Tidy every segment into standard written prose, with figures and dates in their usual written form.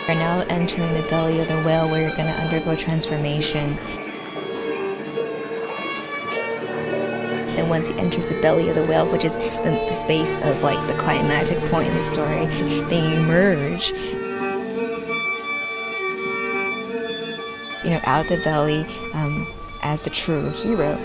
We're now entering the belly of the whale where you're going to undergo transformation. And once he enters the belly of the whale, which is the space of like the climactic point in the story, then you emerge, out of the belly as the true hero.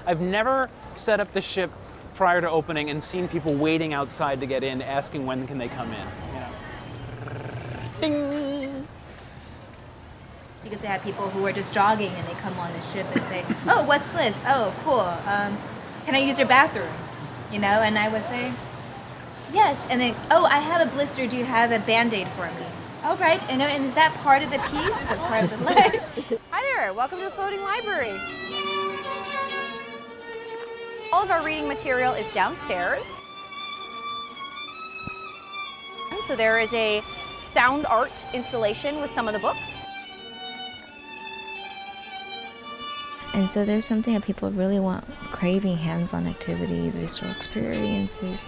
I've never set up the ship prior to opening and seen people waiting outside to get in, asking when can they come in. Ding! Because they have people who are just jogging and they come on the ship and say, "Oh, what's this? Oh, cool. Can I use your bathroom?" And I would say, "Yes." And then, "Oh, I have a blister. Do you have a Band-Aid for me?" All right. And is that part of the piece? Is that part of the life? Hi there. Welcome to the Floating Library. All of our reading material is downstairs. So there is a sound art installation with some of the books. And so there's something that people really want, craving hands-on activities, visceral experiences.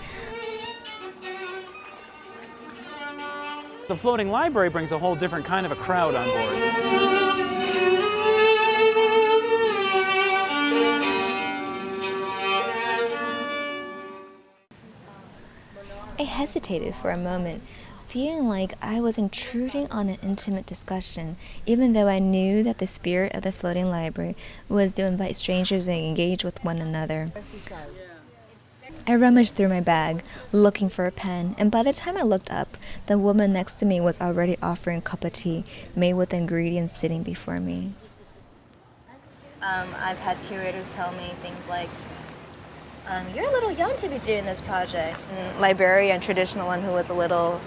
The floating library brings a whole different kind of a crowd on board. I hesitated for a moment, feeling like I was intruding on an intimate discussion, even though I knew that the spirit of the floating library was to invite strangers to engage with one another. I rummaged through my bag, looking for a pen, and by the time I looked up, the woman next to me was already offering a cup of tea made with the ingredients sitting before me. I've had curators tell me things like, "You're a little young to be doing this project." And librarian, traditional one, who was a little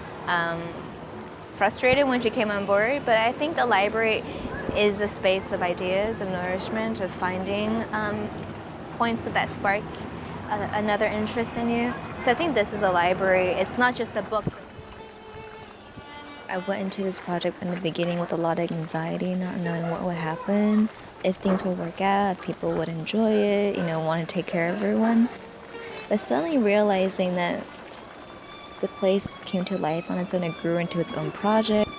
frustrated when she came on board. But I think the library is a space of ideas, of nourishment, of finding points that spark another interest in you. So I think this is a library. It's not just the books. I went into this project in the beginning with a lot of anxiety, not knowing what would happen, if things would work out, if people would enjoy it, want to take care of everyone. But suddenly realizing that the place came to life on its own, it grew into its own project.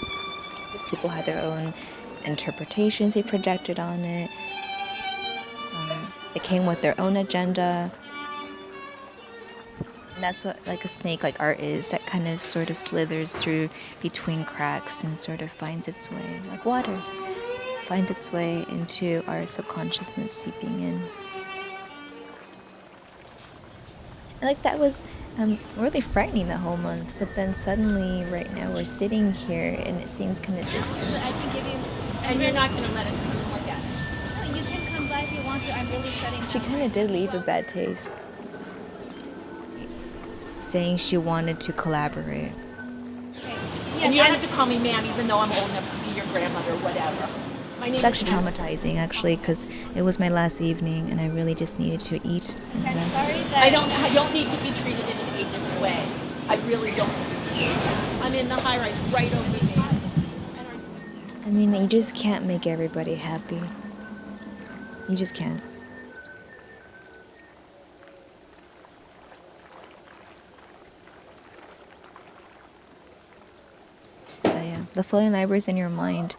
People had their own interpretations they projected on it. It came with their own agenda. And that's what like a snake, like art is, that kind of sort of slithers through between cracks and sort of finds its way, like water, finds its way into our subconsciousness, seeping in. And like that was really frightening the whole month, but then suddenly right now we're sitting here and it seems kind of distant. I can give you, And you're not going to let us look at it. no, you can come by if you want to. I'm really shutting She down. kind of did leave a bad taste, saying she wanted to collaborate. Okay. And you Yes, don't have to call me ma'am, even though I'm old enough to be your grandmother or whatever. My name It's actually is traumatizing, actually, because it was my last evening and I really just needed to eat and I'm rest. sorry that I don't need to be treated in an ageist way. I really don't. I'm in the high rise right over there. And our I mean, you just can't make everybody happy. You just can't. So yeah, the floating library is in your mind.